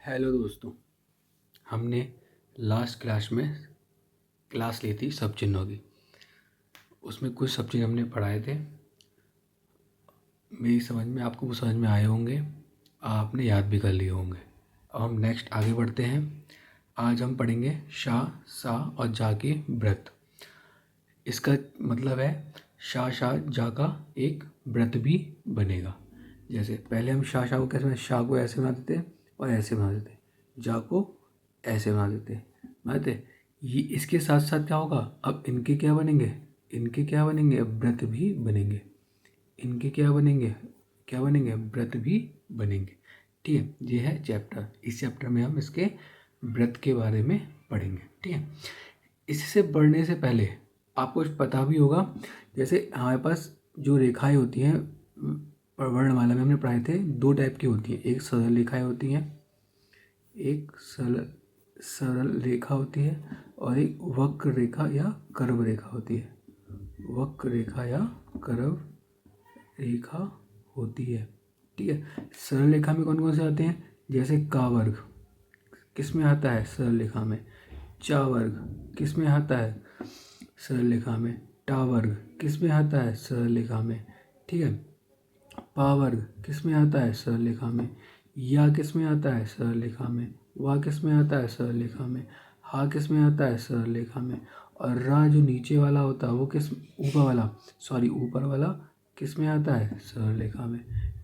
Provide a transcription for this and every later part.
Hello दोस्तों, हमने last class में क्लास ली थी सब चिन्हों की। उसमें कुछ सब चिन्ह हमने पढ़ाए थे। मेरी समझ में आपको वो समझ में आए होंगे, आपने याद भी कर लिए होंगे। अब हम नेक्स्ट आगे बढ़ते हैं। आज हम पढ़ेंगे शा, सा और जा के व्रत। इसका मतलब है शा शा जा का एक व्रत भी बनेगा। जैसे पहले हम शा शा को कैसे बनाते, शा को ऐसे बना देते और ऐसे बना देते, जा को ऐसे बना देते। ये इसके साथ साथ क्या होगा, अब इनके क्या बनेंगे, इनके क्या बनेंगे, व्रत भी बनेंगे। इनके क्या बनेंगे व्रत भी बनेंगे। ठीक है, ये है चैप्टर। इस चैप्टर में हम इसके व्रत के बारे में पढ़ेंगे। ठीक है, इससे पढ़ने से पहले आपको पता भी होगा, जैसे हमारे पास जो रेखाएं होती हैं वर्णमाला में हमने पढ़ाए थे, दो टाइप की होती हैं। एक सरल रेखाएं होती हैं, एक सरल रेखा होती है, और एक वक्र रेखा या कर्व रेखा होती है। वक्र रेखा या कर्व रेखा होती है। ठीक है, सरल रेखा में कौन कौन से आते हैं, जैसे का वर्ग किस में आता है सरल रेखा में, चा वर्ग किस में आता है सरल रेखा में, टा वर्ग किस में आता है सरल रेखा में। ठीक है, पा वर्ग किस में आता है सरल रेखा में, या किस में आता है सरल रेखा में, वा किस में आता है सरल रेखा में, हा किस में आता है सरल रेखा में, और रा जो नीचे वाला होता है वो ऊपर वाला किस में आता है सरल रेखा में।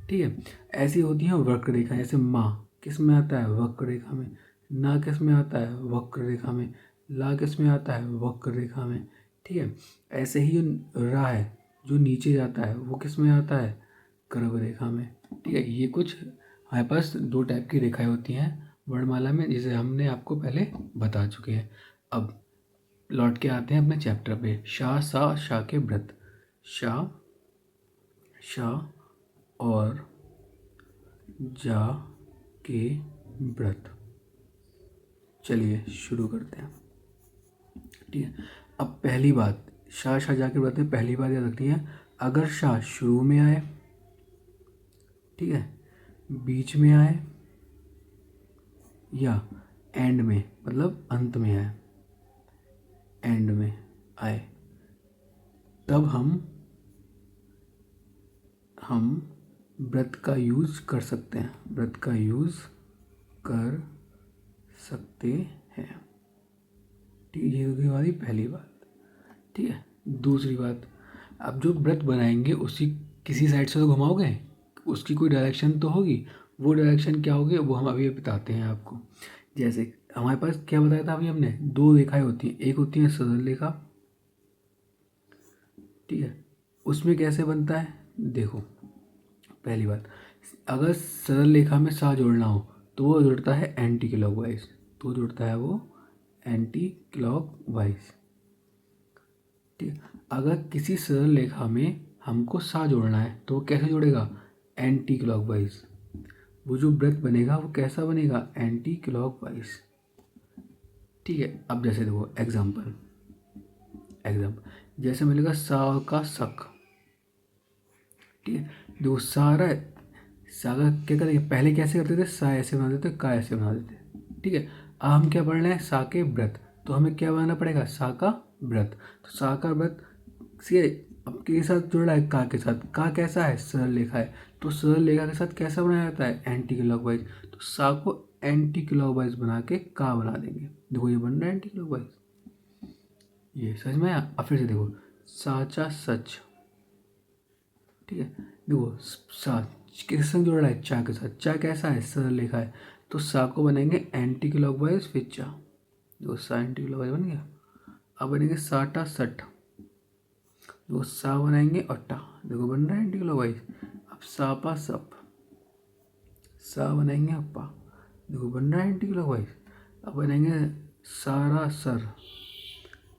ठीक है, ऐसी होती हैं वक्र रेखा। जैसे माँ किस में आता है वक्र रेखा में, ना किस में आता है वक्र रेखा में, ला किस में आता है वक्र रेखा में। ठीक है, ऐसे ही जो रा है जो नीचे जाता है वो किस में आता है कर्व रेखा में। ठीक है, ये कुछ हमारे पास दो टाइप की रेखाएं होती हैं वर्णमाला में, जिसे हमने आपको पहले बता चुके हैं। अब लौट के आते हैं अपने चैप्टर पे। शा सा शा के व्रत, शा शा और जा के व्रत। चलिए शुरू करते हैं। ठीक है, अब पहली बात, शा शा जा के व्रत में पहली बात याद रखनी है, अगर शा शुरू में आए, ठीक है, बीच में आए, या एंड में मतलब अंत में आए, एंड में आए, तब हम व्रत का यूज कर सकते हैं, व्रत का यूज कर सकते हैं। ठीक है, ये होगी हमारी पहली बात। ठीक है, दूसरी बात, अब जो व्रत बनाएंगे उसी किसी साइड से तो घुमाओगे, उसकी कोई डायरेक्शन तो होगी। वो डायरेक्शन क्या होगी वो हम अभी बताते हैं आपको। जैसे हमारे पास क्या बताया था अभी हमने, दो रेखाएं होती हैं, एक होती है सरल रेखा। ठीक है, उसमें कैसे बनता है देखो, पहली बात, अगर सरल रेखा में सा जोड़ना हो तो वो जुड़ता है एंटी क्लॉकवाइज, तो जुड़ता है वो एंटी क्लॉकवाइज। ठीक है, अगर किसी सरल रेखा में हमको सा जोड़ना है तो वो कैसे जुड़ेगा एंटी क्लॉकवाइज। वो जो व्रत बनेगा वो कैसा बनेगा एंटी क्लॉकवाइज। ठीक है, अब जैसे देखो एग्जाम्पल जैसे मिलेगा सा का सक। ठीक है, देखो सारा सा का क्या करेंगे, पहले कैसे करते थे, सा ऐसे बना देते, का ऐसे बना देते। ठीक है, अब हम क्या पढ़ रहे हैं सा के व्रत, तो हमें क्या बनाना पड़ेगा सा का व्रत। तो सा का व्रत से अब के साथ जुड़ रहा है का के साथ, का कैसा है सरल रेखा है, तो सरल रेखा के साथ कैसा बनाया जाता है एंटी क्लॉकवाइज। तो सा को एंटी क्लॉकवाइज बना के का बना देंगे। देखो ये बन रहा है एंटी क्लॉकवाइज, ये समझ में आया। अब फिर से देखो साचा सच। ठीक है, देखो सा किसके संग जुड़ रहा है चा के साथ, चा कैसा है सरल रेखा है, तो सा को बनेंगे एंटी क्लॉकवाइज फिर चा। देखो सा एंटी क्लॉकवाइज बन गया। अब बनेंगे साटा सठ, देखो सा बनाएंगे और टा, देखो बन रहा है एंटी क्लॉकवाइज। अब सापा सप, सा बनाएंगे और पा, देखो बन रहा है एंटी क्लॉकवाइज। अब बनेंगे सारा सर,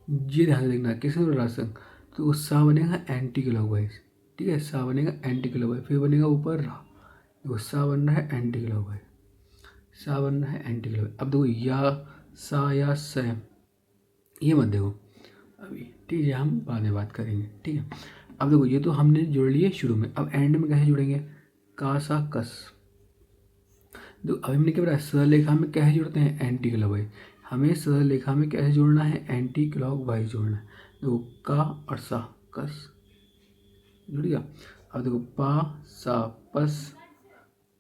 ये ध्यान से देखना किससे जुड़ रहा है संग, तो सा बनेगा एंटी क्लॉकवाइज। ठीक है, सा बनेगा एंटी क्लॉकवाइज, फिर बनेगा ऊपर रा, देखो सा बन रहा है एंटी क्लॉकवाइज, सा बन रहा है एंटी क्लॉकवाइज। अब देखो या सा या स, ये मत देखो अभी, ठीक है, हम बाद में बात करेंगे। ठीक है, अब देखो ये तो हमने जोड़ लिए शुरू में, अब एंड में कैसे जुड़ेंगे, का सा कस। तो अभी हमने क्या बताया, सरल रेखा में कैसे जोड़ते हैं, एंटी क्लॉकवाइज। हमें सरल रेखा में कैसे जोड़ना है, एंटी क्लॉकवाइज जोड़ना है। देखो का और सा, कस जुड़ गया। अब देखो पा सा पस,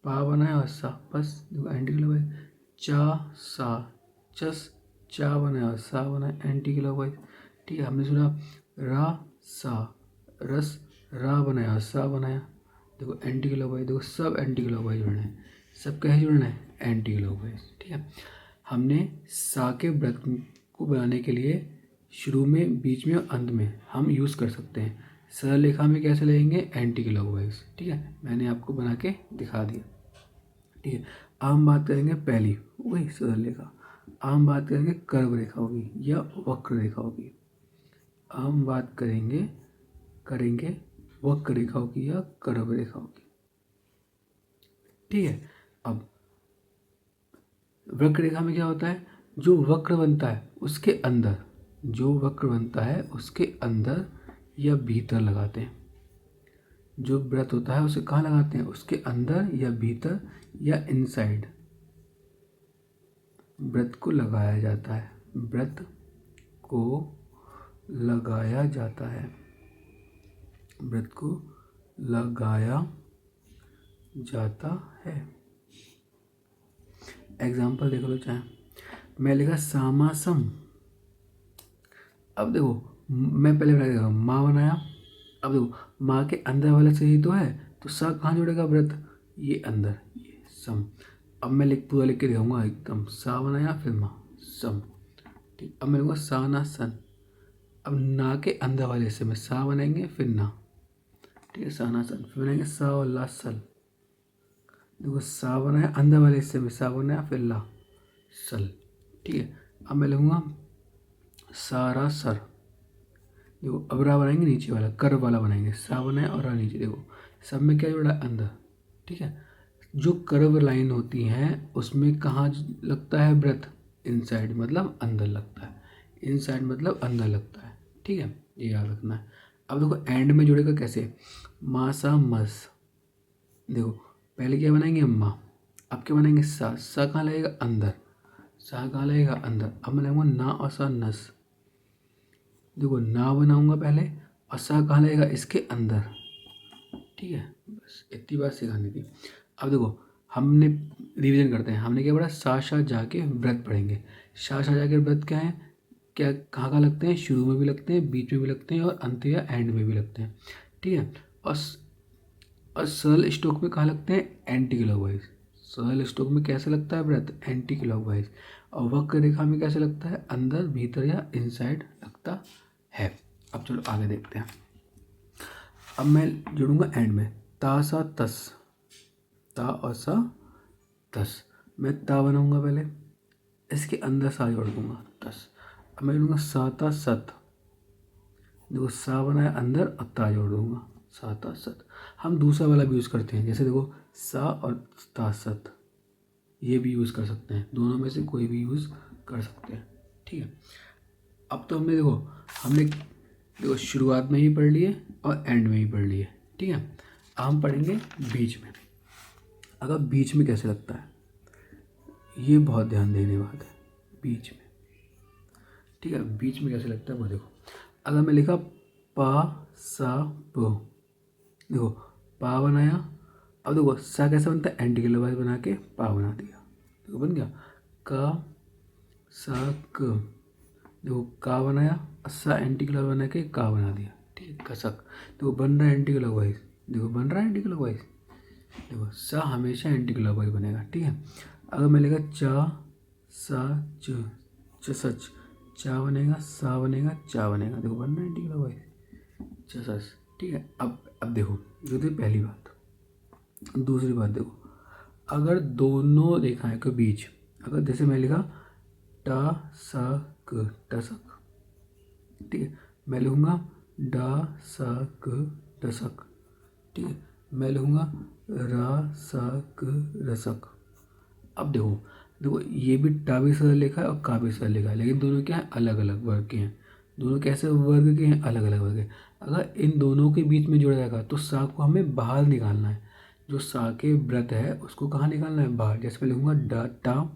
पा बनाया और सा पस, देखो एंटी क्लॉकवाइज। चा सा चस, चा बनाया और सा बनाया, एंटी क्लॉकवाइज। ठीक है, हमने सुना रा सा रस, रा बनाया और सा बनाया, देखो एंटी क्लॉकवाइज। देखो सब एंटी क्लॉकवाइज जुड़ना है, सब कैसे जुड़ना है, एंटी क्लॉकवाइज। ठीक है, हमने सा के व्रत को बनाने के लिए शुरू में, बीच में और अंत में हम यूज़ कर सकते हैं। सरल रेखा में कैसे लगेंगे, एंटी क्लॉकवाइज। ठीक है, मैंने आपको बना के दिखा दिया। ठीक है, अब हम बात करेंगे पहली, वही सरल रेखा। अब हम बात करेंगे कर्व रेखा होगी या वक्र रेखा होगी। अब हम बात करेंगे वक्र रेखा होगी या कर्व रेखा होगी। ठीक है, अब वक्र रेखा में क्या होता है, जो वक्र बनता है उसके अंदर, जो वक्र बनता है उसके अंदर या भीतर लगाते हैं। जो वृत्त होता है उसे कहाँ लगाते हैं, उसके अंदर या भीतर या इनसाइड वृत्त को लगाया जाता है, वृत्त को लगाया जाता है, वृत्त को लगाया जाता है। एग्जाम्पल देख लो चाहे, मैं लिखा सामासम। अब देखो मैं पहले बना देगा माँ बनाया। अब देखो माँ के अंदर वाला से ही तो है, तो सा कहाँ जुड़ेगा, व्रत ये अंदर, ये सम। अब मैं पूरा लिख के दिखाऊंगा एकदम, सा बनाया फिर माँ सम। ठीक, अब मैं लिखूँगा सा ना सन। अब ना के अंदर वाले हिस्से में सा बनाएंगे फिर ना, ठीक है, सा ना सन। फिर बनाएंगे सा और ला सल। देखो सा बनाया अंदर वाले हिस्से में, सा बनाया फिर ला सल। ठीक है, अब मैं लिखूँगा सारा सर। देखो अब रा बनाएंगे नीचे वाला, कर वाला बनाएंगे, सा बनाया और रा नीचे। देखो सब में क्या जुड़ा है, अंदर। ठीक है, जो कर्व लाइन होती हैं उसमें कहाँ लगता है व्रत, इनसाइड मतलब अंदर लगता है, इनसाइड मतलब अंदर लगता है। ठीक है, ये याद रखना है। अब देखो एंड में जुड़ेगा कैसे, मा सा मस। देखो पहले क्या बनाएंगे, माँ, अब क्या बनाएंगे, सा कहाँ लगेगा, अंदर, सा कहाँ लगेगा, अंदर। अब बनाऊंगा ना और सा नस। देखो ना बनाऊंगा पहले और सा कहाँ लगेगा, इसके अंदर। ठीक है, बस इतनी बात सिखानी थी। अब देखो हमने रिवीजन करते हैं, हमने क्या पढ़ा, सा शा जाके व्रत पढ़ेंगे। शा शा जाके व्रत क्या है, क्या कहाँ कहाँ लगते हैं, शुरू में भी लगते हैं, बीच में भी लगते हैं और अंत या एंड में भी लगते हैं। ठीक है, और सरल स्ट्रोक में कहाँ लगते हैं, एंटी क्लॉकवाइज। सरल स्ट्रोक में कैसे लगता है व्रत, एंटी क्लॉकवाइज। और वक्र रेखा में कैसे लगता है, अंदर भीतर या इनसाइड लगता है। अब चलो आगे देखते हैं। अब मैं जोड़ूंगा एंड में, ता सा तस, ता और सा तस। मैं ता बनाऊंगा पहले, इसके अंदर सा जोड़ दूंगा, तस। अब मैं जोड़ूंगा सा ता सत। देखो सा बनाया अंदर और ता जोड़ दूंगा, सा ता सत। हम दूसरा वाला भी यूज़ करते हैं, जैसे देखो सा और ता सत, ये भी यूज़ कर सकते हैं, दोनों में से कोई भी यूज़ कर सकते हैं। ठीक है, अब तो हमने देखो शुरुआत में ही पढ़ लिए और एंड में ही पढ़ लिए। ठीक है, अब हम पढ़ेंगे बीच में। अगर बीच में कैसे लगता है, ये बहुत ध्यान देने बात है, बीच में। ठीक है, बीच में कैसे लगता है वो देखो। अगर मैं लिखा पा सा प, देखो पा बनाया। अब देखो सा कैसे बनता है, एंटी क्लॉकवाइज बना के पा बना दिया, देखो बन गया। का सा क, देखो का बनाया, सा एंटी क्लॉकवाइज बना के का बना दिया। ठीक है, कसक। देखो बन रहा है एंटी क्लॉकवाइज, देखो बन रहा है एंटी क्लॉकवाइज। देखो सा हमेशा एंटी क्लॉकवाइज बनेगा। ठीक है, अगर मैं लिखा चा सा च सच, चा बनेगा, सा बनेगा, चा बनेगा, देखो बन रहा है एंटी क्लॉकवाइज, चसस। ठीक है, अब देखो जो थी पहली बात। दूसरी बात देखो, अगर दोनों रेखाएं के बीच, अगर जैसे मैं लिखा टा सा क, टसक। ठीक है, मैं लिखूँगा डा सा क टसक। ठीक है, मैं लिखूँगा रा सा क रसक। अब देखो ये भी टा भी सरल लिखा है और का भी सरल लिखा है, लेकिन दोनों क्या है, अलग अलग वर्ग के हैं। दोनों कैसे वर्ग के हैं, अलग अलग वर्ग के। अगर इन दोनों के बीच में जोड़ा जाएगा तो सा को हमें बाहर निकालना है, जो सा के व्रत है उसको कहाँ निकालना है, बाहर। जैसे मैं लिखूंगा ड टा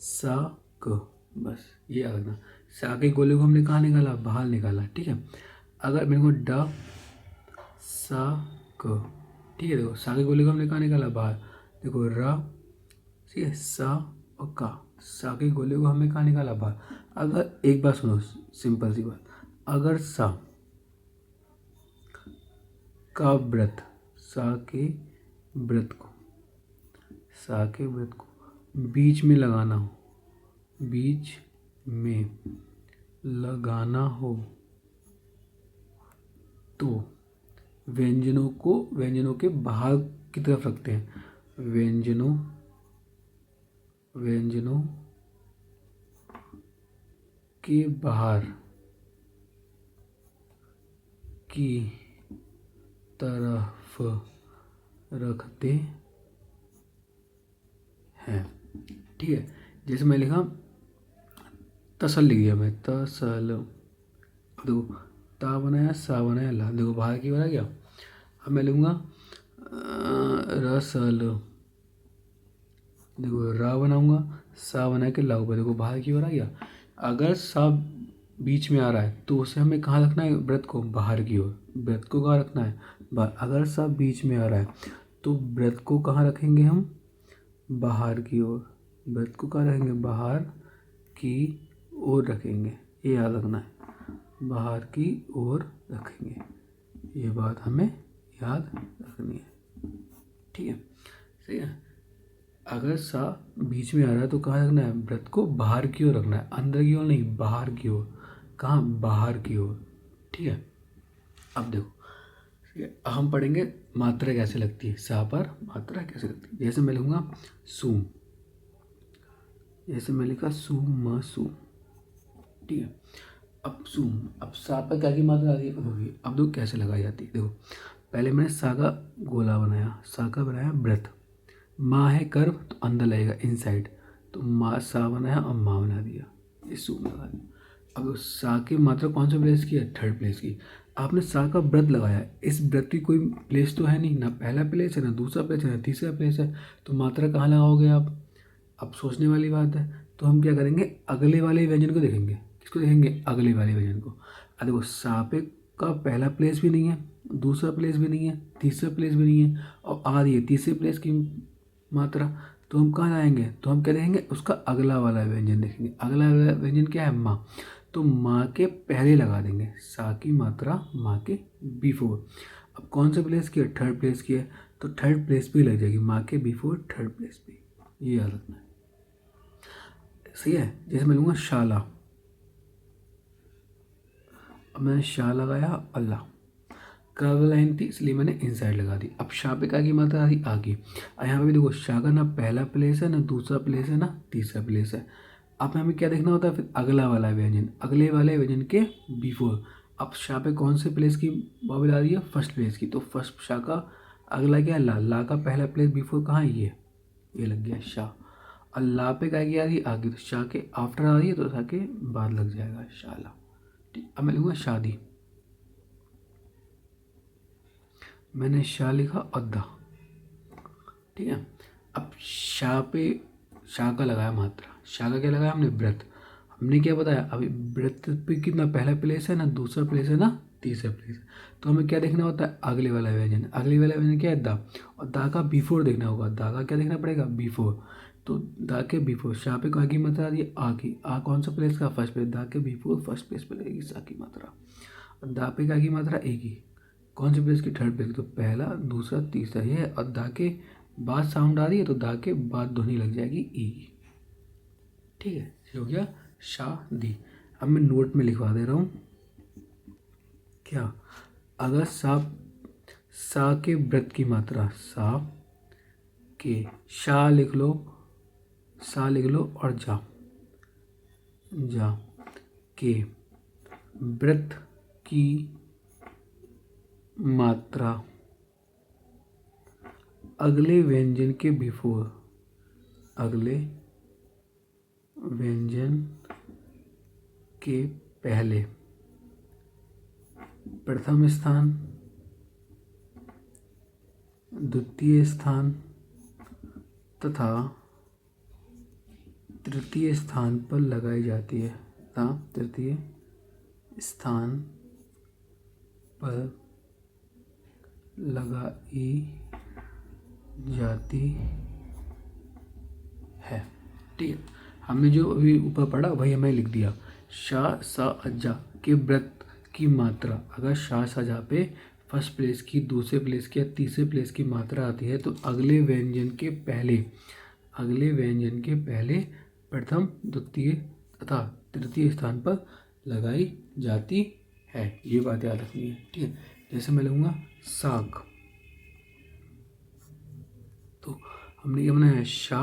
सा क, बस ये याद रखना। सा के गोले को हमने कहाँ निकाला, बाहर निकाला, ठीक है। अगर मेरे को ड सा क, ठीक है, देखो सा के गोले को हमने कहाँ निकाला, बाहर। देखो र, ठीक है, सा और का, सा के गोले को हमने कहाँ निकाला, बाहर। अगर एक बात सुनो, सिंपल सी बात, अगर सा का व्रत, सा के व्रत को, सा के व्रत को बीच में लगाना हो, बीच में लगाना हो, तो व्यंजनों के बाहर की तरफ रखते हैं। व्यंजनों के बाहर की तरफ रखते हैं, ठीक है। जैसे मैं लिखा तसल, लिख दिया मैं तसल, देखो ता बनाया, सा बनाया, ला, देखो बाहर की ओर आ गया। अब मैं लिखूंगा रसल, देखो रा बनाऊंगा, सा बना के ला ऊपर, देखो बाहर की ओर आ गया। अगर सा बीच में आ रहा है तो उसे हमें कहाँ रखना है, व्रत को बाहर की ओर, व्रत को कहाँ रखना है, बाहर। अगर सा बीच में आ रहा है तो व्रत को कहाँ रखेंगे हम, बाहर की ओर, व्रत को कहाँ रखेंगे, बाहर की ओर रखेंगे, ये याद रखना है, बाहर की ओर रखेंगे, ये बात हमें याद रखनी है, ठीक है। सही है। अगर सा बीच में आ रहा है तो कहाँ रखना है, व्रत को बाहर की ओर रखना है, अंदर की ओर नहीं, बाहर की ओर। कहाँ, बाहर की ओर, ठीक है। अब देखो, ठीक है, हम पढ़ेंगे मात्रा कैसे लगती है, सा पर मात्रा कैसे लगती है। जैसे मैं लिखूंगा सूम, जैसे मैं लिखा सूम, ठीक है। अब सूम, अब सा पर क्या की मात्रा आ रही होगी, अब देखो कैसे लगाई जाती है। देखो पहले मैंने सा का गोला बनाया, सा का बनाया व्रत, माँ है कर्व तो अंदर लगेगा इनसाइड, तो माँ सा बनाया और माँ बना दिया, ये सूम लगा दिया। अब सा की मात्रा कौन सा प्लेस की है, थर्ड प्लेस की। आपने सा का व्रत लगाया, इस व्रत की कोई प्लेस तो है नहीं, ना पहला प्लेस है, ना दूसरा प्लेस है, ना तीसरा प्लेस है, तो मात्रा कहाँ लगाओगे आप। अब सोचने वाली बात है, तो हम क्या करेंगे, अगले वाले व्यंजन को देखेंगे। किसको देखेंगे, अगले वाले व्यंजन को। अब देखो सापे का पहला प्लेस भी नहीं है, दूसरा प्लेस भी नहीं है, तीसरा प्लेस भी नहीं है, और आ रही है तीसरे प्लेस की मात्रा, तो हम कहाँ जाएंगे, तो हम क्या देखेंगे, उसका अगला वाला व्यंजन देखेंगे। अगला वाला व्यंजन क्या है, माँ, तो माँ के पहले लगा देंगे, सा की मात्रा माँ के बिफोर। अब कौन से प्लेस की है, थर्ड प्लेस की है, तो थर्ड प्लेस पे लग जाएगी, माँ के बिफोर थर्ड प्लेस पे, ये याद रखना है। सही है। जैसे मैं लूँगा शाला, अब मैंने शाह लगाया, अल्लाह, कर्व लाइन थी इसलिए मैंने इनसाइड लगा दी। अब शाह पे क्या की मात्रा आ रही, आगे। और यहाँ पे भी देखो शाह का ना पहला प्लेस है, ना दूसरा प्लेस है, ना तीसरा प्लेस है। अब हमें क्या देखना होता है, फिर अगला वाला व्यंजन, अगले वाले व्यंजन के बिफोर। अब शाह पे कौन से प्लेस की बॉबल आ रही है, फर्स्ट प्लेस की, तो फर्स्ट शाह का अगला क्या है, ला, ला का पहला प्लेस बिफोर कहाँ है, ये लग गया शाह। और ला पे क्या की आ रही है, आगे, तो शाह के आफ्टर आ रही है तो शाह के बाद लग जाएगा शाला, ठीक। अब मैं लिखूँगा शादी, मैंने शाह लिखा अद्धा, ठीक है। अब शाह पे शाह का लगाया मात्रा, शाह का क्या लगाया हमने, व्रत। हमने क्या बताया अभी, व्रत पे कितना पहला प्लेस है, ना दूसरा प्लेस है, ना तीसरा प्लेस है, तो हमें क्या देखना होता है, अगले वाला व्यंजन। अगले वाला व्यंजन क्या है, दा, और दा का बिफोर देखना होगा, दा का क्या देखना पड़ेगा, बिफोर। तो दा के बिफोर शाह पे कहाँ की मात्रा आ रही है, आ की, आ कौन सा प्लेस का, फर्स्ट प्लेस, दा के बिफोर फर्स्ट प्लेस पे लगेगी सा की मात्रा। और दा पे क्या की मात्रा, एक ही, कौन से प्लेस की, थर्ड प्लेस की, तो पहला दूसरा तीसरा ये है। और दा के बाद साउंड आ रही है तो दा के बाद ध्वनि लग जाएगी ई की, ठीक है। ये हो गया शादी। अब मैं नोट में लिखवा दे रहा हूँ क्या, अगर सा के व्रत की मात्रा, सा के, शा लिख लो, सा लिख लो, और जा, जा के व्रत की मात्रा अगले व्यंजन के बिफोर, अगले व्यंजन के पहले, प्रथम स्थान, द्वितीय स्थान तथा तृतीय स्थान पर लगाई जाती है तथा तृतीय स्थान पर लगाई जाती है। ठीक है, हमने जो अभी ऊपर पढ़ा वही हमें लिख दिया। शा सा अज्जा के व्रत की मात्रा, अगर शा सा जा पे फर्स्ट प्लेस की, दूसरे प्लेस की या तीसरे प्लेस की मात्रा आती है तो अगले व्यंजन के पहले प्रथम, द्वितीय तथा तृतीय स्थान पर लगाई जाती है। ये बात याद रखनी है। ठीक है, जैसे मैं लूँगा साग, तो हमने क्या बनाया, शा,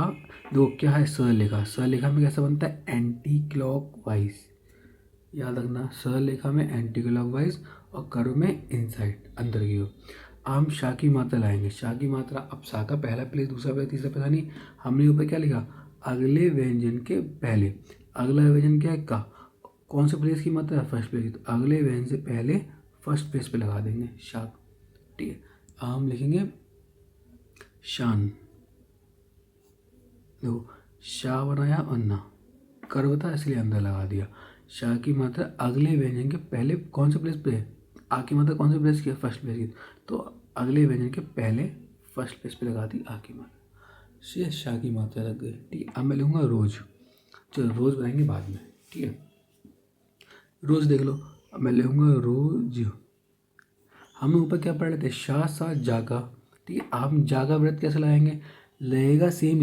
दो क्या है, स लेखा, स लेखा में कैसा बनता है, एंटी क्लॉक वाइज, याद रखना, स लेखा में एंटी क्लॉक वाइज और कर्व में इनसाइड, अंदर की ओर। हम शा की मात्रा लाएंगे, शा की मात्रा, अब शा का पहला प्लेस, दूसरा प्लेस, तीसरा प्लेस नहीं, हमने ऊपर क्या लिखा, अगले व्यंजन के पहले, अगला व्यंजन क्या है, का, कौन से प्लेस की मात्रा, फर्स्ट प्लेस, तो अगले व्यंजन से पहले फर्स्ट प्लेस पे लगा देंगे शाक। ठीक है, हम लिखेंगे शान, देखो शाह बनाया और ना, कर्व था इसलिए अंदर लगा दिया। शाह की मात्रा अगले व्यंजन के पहले कौन से प्लेस पे है, आ की मात्रा कौन से प्लेस की है, फर्स्ट प्लेस की, तो अगले व्यंजन के पहले फर्स्ट प्लेस पे लगा दी आ की मात्रा, से शाह की मात्रा लग गई। ठीक है, अब मैं लूँगा रोज, चलो रोज बनाएंगे बाद में। ठीक है, रोज देख लो, अब मैं लूँगा रोज, हम ऊपर क्या पढ़ रहे थे, शाह सा जागा। ठीक है, हम जागा व्रत कैसे लाएंगे, लगेगा सेम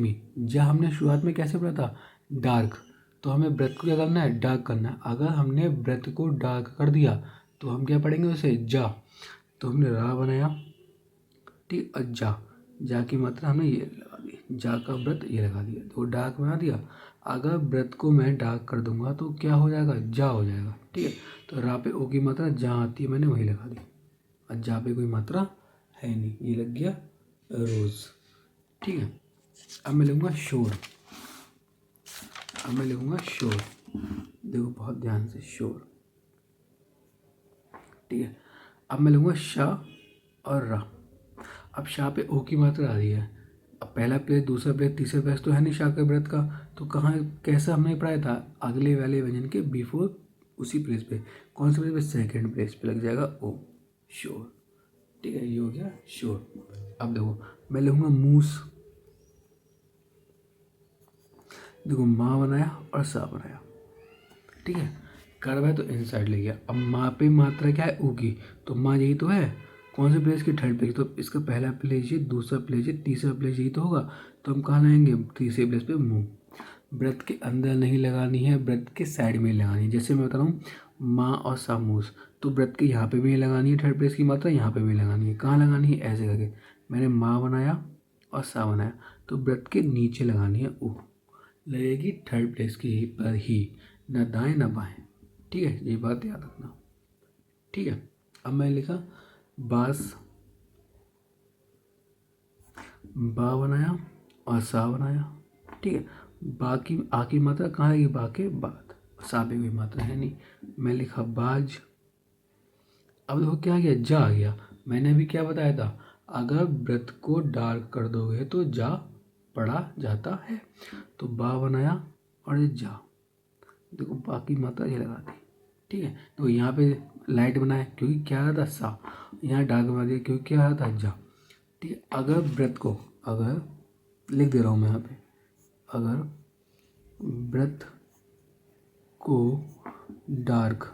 ही, जहाँ हमने शुरुआत में कैसे पढ़ा था, डार्क, तो हमें व्रत को क्या करना है, डार्क करना है। अगर हमने व्रत को डार्क कर दिया तो हम क्या पढ़ेंगे उसे, जा, तो हमने रा बनाया। ठीक, जा की मात्रा हमने ये लगा दी, जा का व्रत ये लगा दिया, तो डार्क बना दिया। अगर व्रत को मैं डार्क कर दूंगा तो क्या हो जाएगा, जा हो जाएगा। ठीक है, तो रा पे ओ की मात्रा जहाँ आती है मैंने वही लगा दी, और जा पे कोई मात्रा है नहीं, ये लग गया रोज। ठीक है, अब मैं लूँगा शोर, देखो बहुत ध्यान से, शोर। ठीक है, अब मैं लूँगा शाह और रा। अब शाह पे ओ की मात्रा आ रही है, अब पहला प्लेस, दूसरा प्लेस, तीसरा प्लेस तो है नहीं शाह के व्रत का, तो कहाँ, कैसा हमने पढ़ाया था, अगले वाले व्यंजन के बिफोर उसी प्लेस पे, कौन से प्लेस पे, सेकेंड प्लेस पे लग जाएगा ओ, शोर। ठीक है, ये हो गया शोर। अब देखो मैं लूँगा मूस, देखो माँ बनाया और सा बनाया। ठीक है, कर्व है तो इनसाइड ले गया। अब माँ पे मात्रा क्या है, ऊ की, तो माँ यही तो है, कौन से प्लेस की, थर्ड प्लेस, तो इसका पहला प्लेस ये, दूसरा प्लेस ये, तीसरा प्लेस यही तो होगा, तो हम कहाँ लाएंगे, तीसरे प्लेस पे मुँह। व्रत के अंदर नहीं लगानी है, व्रत के साइड में लगानी है। जैसे मैं बता रहा हूँ माँ और सामूस, तो व्रत के यहाँ पे भी लगानी है, थर्ड प्लेस की मात्रा यहाँ पे भी लगानी है, कहाँ लगानी है, ऐसे करके मैंने माँ बनाया और सा बनाया, तो व्रत के नीचे लगानी है ऊ, लगेगी थर्ड प्लेस की पर ही, न दाएं न बाएं। ठीक है, ये बात याद रखना। ठीक है, अब मैं लिखा बास, बा बनाया और सा बनाया। ठीक है, बाकी आ की मात्रा कहाँ रहेगी, बा के बाद, सा पे कोई मात्रा है नहीं, मैं लिखा बाज। अब देखो क्या आ गया, जा आ गया। मैंने अभी क्या बताया था, अगर व्रत को डार्क कर दोगे तो जा पढ़ा जाता है, तो बा बनाया और ये जा, देखो बाकी मात्रा ये लगा दी। ठीक है, तो यहाँ पे लाइट बनाए क्योंकि क्या आ रहा था, सा, यहाँ डार्क बना दिया क्योंकि क्या आ रहा था, जा। ठीक है, अगर व्रत को, अगर लिख दे रहा हूँ मैं यहाँ पे, अगर व्रत को डार्क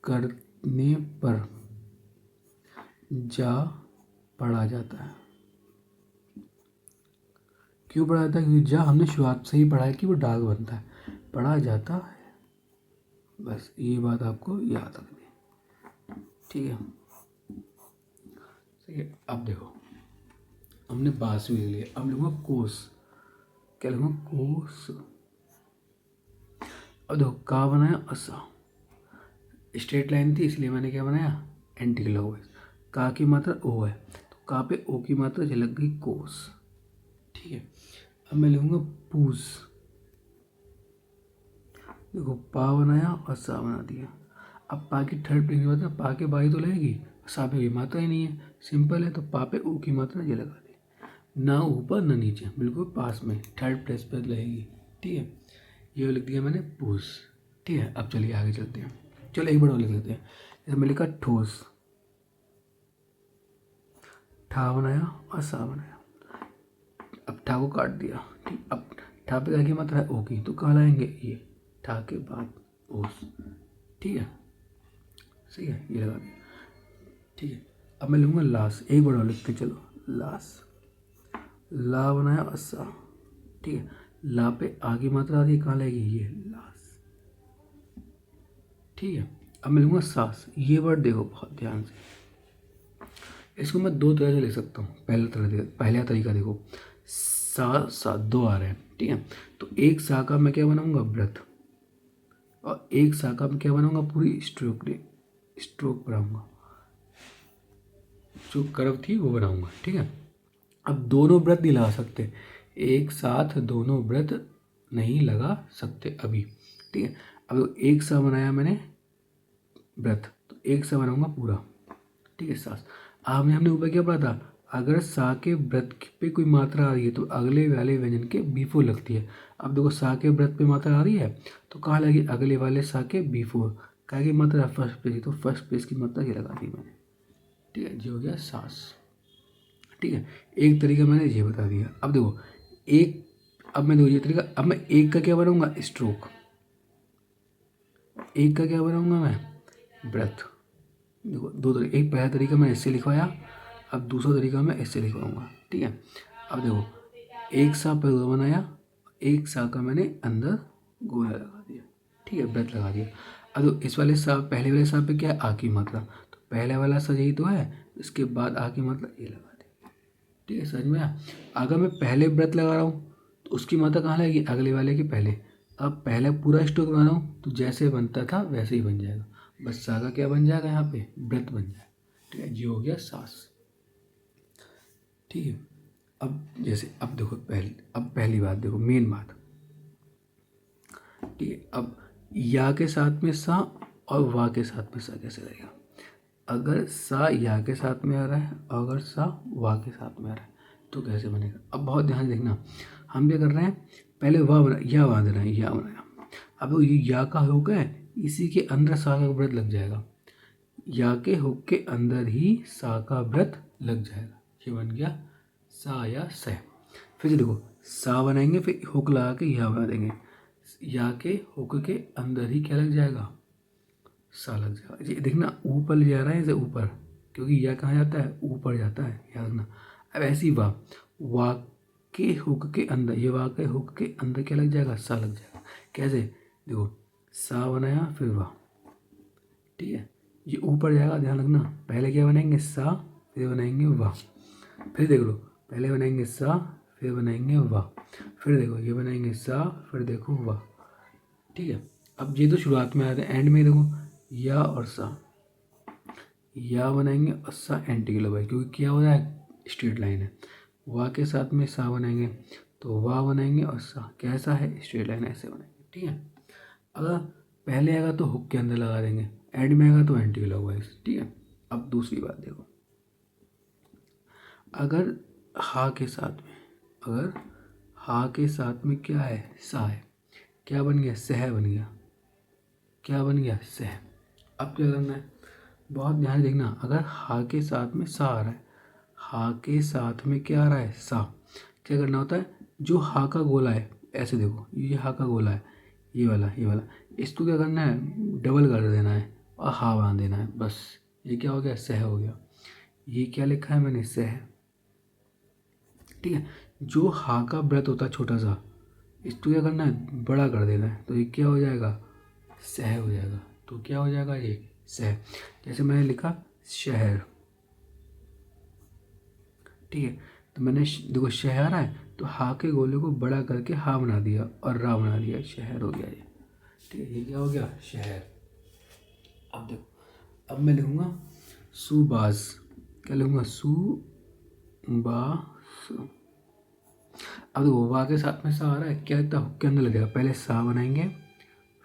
करने पर जा पढ़ा जाता है, क्यों पढ़ा जाता है, क्योंकि जा हमने शुरुआत से ही पढ़ा है कि वो डार्क बनता है, पढ़ा जाता है, बस ये बात आपको याद रखनी है। ठीक है, सही है। अब देखो हमने बास भी ले लिया, अब लूँगा कोस, क्या लूँगा, कोस। अब देखो का बनाया असा, स्ट्रेट लाइन थी इसलिए मैंने क्या बनाया, एंटी क्लॉकवाइज, का की मात्रा ओ है, तो का पे ओ की मात्रा झलक गई, कोस। ठीक है, अब मैं लूँगा पूस, देखो पा बनाया और सा बना दिया। अब पा की थर्ड प्लेस की मात्रा, पा के बाई तो लगेगी, सा पे कोई मात्रा ही नहीं है, सिंपल है। तो पा पे ऊ की मात्रा ये लगा दी, ना ऊपर ना नीचे, बिल्कुल पास में, थर्ड प्लेस पर रहेगी। ठीक है, ये लिख दिया मैंने पूस। ठीक है, अब चलिए आगे चलते हैं। चलो एक बार और लिख लेते हैं। जैसे मैं लिखा ठोस, ठा बनाया और सा बनाया। अब ठा को काट दिया। ठीक, अब ठा पे क्या मात्रा है ओ की, तो कहाँ लाएंगे ये, ठा के बाद ओस। ठीक है, सही है, ये लगा दिया। ठीक है, अब मैं लूँगा लास, एक बार और लिखते चलो, लास, ला बनाया और सा। ठीक है, ला पे आ की मात्रा आ रही है, कहाँ लाएगी ये, लास। ठीक है, अब मैं लूँगा सास। ये वर्ड देखो बहुत ध्यान से, इसको मैं दो तरह से लिख सकता हूँ। पहला तरीका देखो, सा सा दो आ रहे हैं। ठीक है, तो एक सा का मैं क्या बनाऊंगा, व्रत, और एक सा का मैं क्या बनाऊंगा, पूरी स्ट्रोक बनाऊंगा, जो कर्व थी वो बनाऊंगा। ठीक है, अब दोनों व्रत नहीं लगा सकते, एक साथ दोनों व्रत नहीं लगा सकते अभी। ठीक है, अब एक सा बनाया मैंने व्रत, तो एक सा बनाऊंगा पूरा। ठीक है, सास। अब हमने ऊपर क्या पढ़ा था, अगर सा के व्रत पे कोई मात्रा आ रही है तो अगले वाले व्यंजन के बिफोर लगती है। अब देखो सा के व्रत पे मात्रा आ रही है तो कहाँ लगी, अगले वाले सा के बिफोर। क्या की मात्रा, फर्स्ट पेज, तो फर्स्ट पेज की मात्रा ये लगा दी मैंने। ठीक है, ये हो गया सास। ठीक है, एक तरीका मैंने ये बता दिया। अब देखो एक, अब मैं देखो ये तरीका, अब मैं एक का क्या बनाऊंगा, स्ट्रोक, एक का क्या बनाऊंगा मैं, व्रत। देखो दो तरीके, एक पहला तरीका मैं इससे लिखवाया, अब दूसरा तरीका मैं इससे लिखवाऊंगा। ठीक है, अब देखो एक सा पे दो बनाया, एक सा का मैंने अंदर गोला लगा दिया। ठीक है, व्रत लगा दिया। अब देखो इस वाले सा, पहले वाले सा पे क्या है, आ की मात्रा, तो पहले वाला सा यही तो है, इसके बाद आ की मात्रा ये लगा दी। ठीक है, समझ में आया। अगर मैं पहले व्रत लगा रहा हूँ तो उसकी मात्रा कहाँ लगेगी, अगले वाले के पहले। अब पहले पूरा स्ट्रोक बना रहा हूँ तो जैसे बनता था वैसे ही बन जाएगा, बस सा का क्या बन जाएगा, यहाँ पे व्रत बन जाएगा। ठीक है, ये हो गया सास। ठीक है, अब जैसे, अब देखो पहली बात देखो, मेन बात। ठीक है, अब या के साथ में सा और वा के साथ में सा कैसे रहेगा, अगर सा या के साथ में आ रहा है और अगर सा वा के साथ में आ रहा है तो कैसे बनेगा। अब बहुत ध्यान देखना, हम क्या कर रहे हैं, पहले वा बना, या बांध रहे हैं, या बनाया। अब ये या का हुक है, इसी के अंदर सा का व्रत लग जाएगा, या के हुक के अंदर ही सा का व्रत लग जाएगा। ये बन गया सा या सह। फिर से देखो, सा बनाएंगे, फिर हुक लगा के या बना देंगे, या के हुक के अंदर ही क्या लग जाएगा, सा लग जाएगा। ये देखना ऊपर ले जा रहा है इसे, ऊपर, क्योंकि या कहाँ जाता है, ऊपर जाता है, याद रखना। अब ऐसी वा के हुक के अंदर, ये वा के हुक के अंदर क्या लग जाएगा, सा लग जाएगा। कैसे, देखो सा बनाया फिर वाह। ठीक है, ये ऊपर जाएगा, ध्यान रखना। पहले क्या बनाएंगे, सा, फिर बनाएंगे वाह। फिर देख लो, पहले बनाएंगे सा, फिर बनाएंगे वाह, फिर देखो ये बनाएंगे सा, फिर देखो वाह। ठीक है, अब ये तो शुरुआत में आया था, एंड में देखो या और सा, या बनाएंगे और सा एंटी क्लब है, क्योंकि क्या हो रहा है, स्ट्रेट लाइन है। वाह के साथ में सा बनाएंगे तो वाह बनाएंगे और सा कैसा है, स्ट्रेट लाइन, ऐसे बनाएंगे। ठीक है, अगर पहले आएगा तो हुक के अंदर लगा देंगे, एंड में आएगा तो एंटी क्लब वाइज। ठीक है, अब दूसरी बात देखो, अगर हा के साथ में, अगर हा के साथ में क्या है, सा है, क्या बन गया, सह बन गया, क्या बन गया, सह। अब क्या करना है, बहुत ध्यान देखना, अगर हा के साथ में सा आ रहा है, हा के साथ में क्या आ रहा है, सा, क्या करना होता है, जो हा का गोला है, ऐसे देखो ये हा का गोला है, ये वाला, इसको क्या करना है, डबल कर देना है और हा बांध देना है, बस। ये क्या हो गया, सह हो गया। ये क्या लिखा है मैंने, सह। ठीक है, जो हा का व्रत होता है छोटा सा, इसको क्या करना है, बड़ा कर देना है, तो ये क्या हो जाएगा, सह हो जाएगा। तो क्या हो जाएगा, ये सह। जैसे मैंने लिखा शहर। ठीक है, तो मैंने देखो शहर आ रहा है तो हा के गोले को बड़ा करके हा बना दिया और रा बना दिया, शहर हो गया ये। ठीक है, ये क्या हो गया, शहर। अब देखो, अब मैं लिखूंगा सुबाज, क्या लिखूंगा, सुबास। अब देखो वाह के साथ में सा आ रहा है, क्या इतना हुक के अंदर लगेगा, पहले सा बनाएंगे,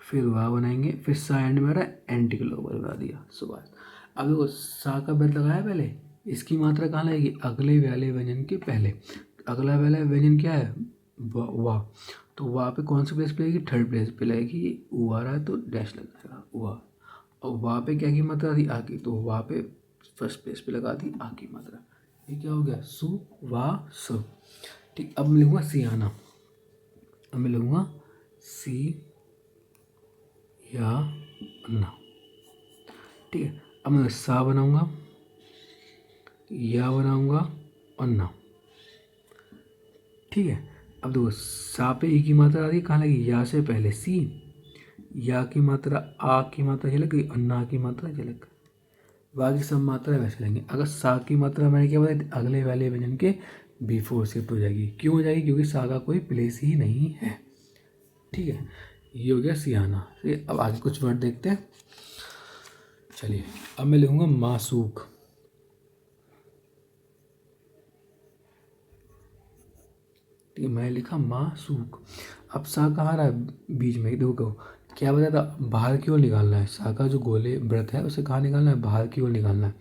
फिर वाह बनाएंगे, फिर सा एंड में आ रहा है, एंटी ग्लोबल बना दिया, सुबास। अब देखो सा का व्रत लगाया पहले, इसकी मात्रा कहाँ लगेगी, अगले वाले व्यंजन के पहले। अगला वाला व्यंजन क्या है, वाह, तो वहाँ पे कौन सी प्लेस पे लगेगी, थर्ड प्लेस पे लगेगी। ऊ आ रहा है तो डैश लग जाएगा वाह। और वहाँ पे क्या की मात्रा थी, आ की, तो वहाँ पे फर्स्ट प्लेस पे लगा दी आ की मात्रा। ये क्या हो गया, सु वा सु। ठीक, अब मैं लिखूँगा सियाना, अब मैं लिखूँगा सी या ना। ठीक है, अब मैं सा बनाऊँगा, या बनाऊँगा और ना। ठीक है, अब देखो सा पे ई की मात्रा आ रही है, कहाँ लगी, या से पहले सी, या की मात्रा आ की मात्रा झलक गई और ना की मात्रा झलक गई। बाकी सब मात्रा वैसे लेंगे। अगर सा की मात्रा मैंने क्या बताया, अगले वाले व्यंजन के बिफोर शिफ्ट हो जाएगी। क्यों हो जाएगी, क्योंकि सा का कोई प्लेस ही नहीं है। ठीक है, ये हो गया सियाना। ठीक, अब आगे कुछ वर्ड देखते हैं। चलिए, अब मैं लिखूंगा मासूक। ठीक है, मैं लिखा मासूक। अब सा कहाँ रहा है, बीच में, देखो क्या बताया था, बाहर की ओर निकालना है। सा का जो गोले व्रत है उसे कहाँ निकालना है, बाहर की ओर निकालना है।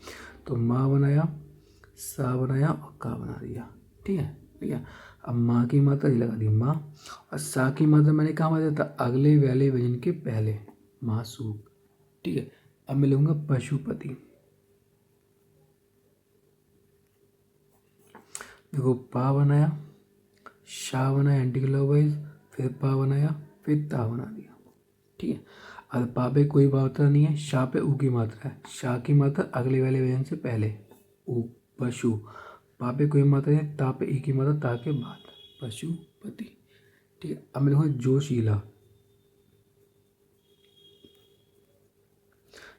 तो माँ बनाया, सा बनाया और का बना दिया। ठीक है, ठीक है। अब माँ की मात्रा ये लगा दी माँ, और सा की मात्रा मैंने कहाँ बताया था, अगले वाले व्यंजन के पहले, मासूक। ठीक है, अब मैं लूँगा पशुपति। देखो पा बनाया, शा बनाया एंटी क्लॉकवाइज, फिर पा बनाया, फिर ता बना दिया। ठीक है, अब पा पे कोई मात्रा नहीं है, शा पे ऊ की मात्रा है, शा की मात्रा अगले वाले व्यंजन से पहले, ऊ, पशु। पा पे कोई मात्रा नहीं है, ता पे ई की मात्रा ता के बाद, पशुपति। ठीक है, अब मैं लिखूँगा जोशीला।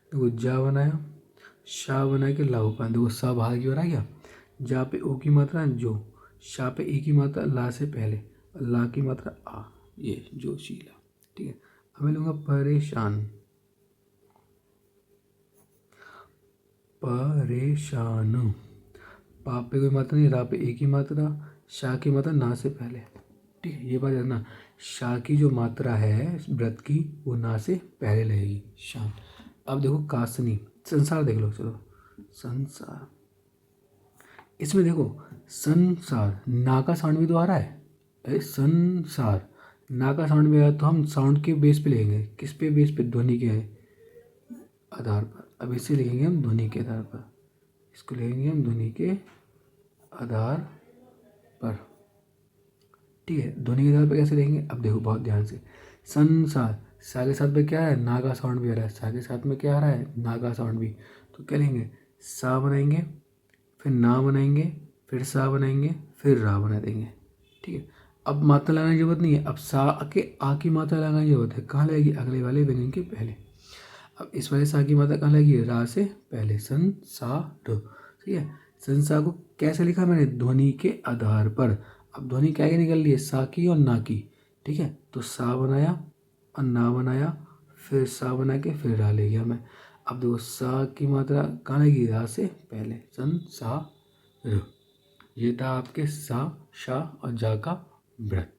देखो जा बनाया, शा बना के ला ऊपर, देखो सा बाहर की ओर आ गया, जा पे ओ की मात्रा जो, शा पे ई की मात्रा ला से पहले, और ला की मात्रा आ, ये जोशीला। ठीक है, अब मैं लूँगा परेशान। परेशान, पा पे कोई मात्रा नहीं, रा पे ए की मात्रा, शा की मात्रा ना से पहले। ठीक है, ये बात है ना, शा की जो मात्रा है व्रत की वो ना से पहले लगेगी, शान। अब देखो कासनी, संसार देख लो, चलो संसार, इसमें देखो संसार, ना का साउंड भी तो आ रहा है। अरे संसार, ना का साउंड भी आया तो हम साउंड के बेस पे लेंगे, किस पे बेस पे, ध्वनि के आधार पर। अब इसे लिखेंगे हम ध्वनि के आधार पर, इसको लिखेंगे हम ध्वनि के आधार पर। ठीक है, ध्वनि के आधार पर कैसे लिखेंगे, अब देखो बहुत ध्यान से, संसार, सा के साथ में क्या है, ना का साउंड भी आ रहा है, सा के साथ में क्या आ रहा है, ना का साउंड भी। तो क्या लेंगे, सा बनाएंगे, फिर ना बनाएंगे, फिर सा बनाएंगे, फिर रा बना देंगे। ठीक है, अब मात्रा लगाने की जरूरत नहीं है, अब सा के आ की मात्रा लगाने की जरूरत है, कहाँ लगेगी, अगले वाले व्यंजन के पहले। अब इस वाले सा की मात्रा कहाँ लगेगी, रा से पहले, सन सा र। ठीक है, संसार को कैसे लिखा मैंने, ध्वनि के आधार पर। अब ध्वनि क्या क्या निकल रही है, सा की और ना की। ठीक है, तो सा बनाया और ना बनाया, फिर सा बना के फिर रा ले गया मैं। अब देखो सा की मात्रा कहाँ लगेगी, रा से पहले, सन सा र। ये था आपके सा, शा और जा का व्रत।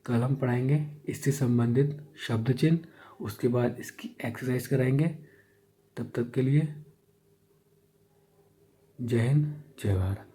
कल हम पढ़ाएंगे इससे संबंधित शब्द चिन्ह, उसके बाद इसकी एक्सरसाइज कराएंगे। तब तक के लिए जय हिंद, जय भारत।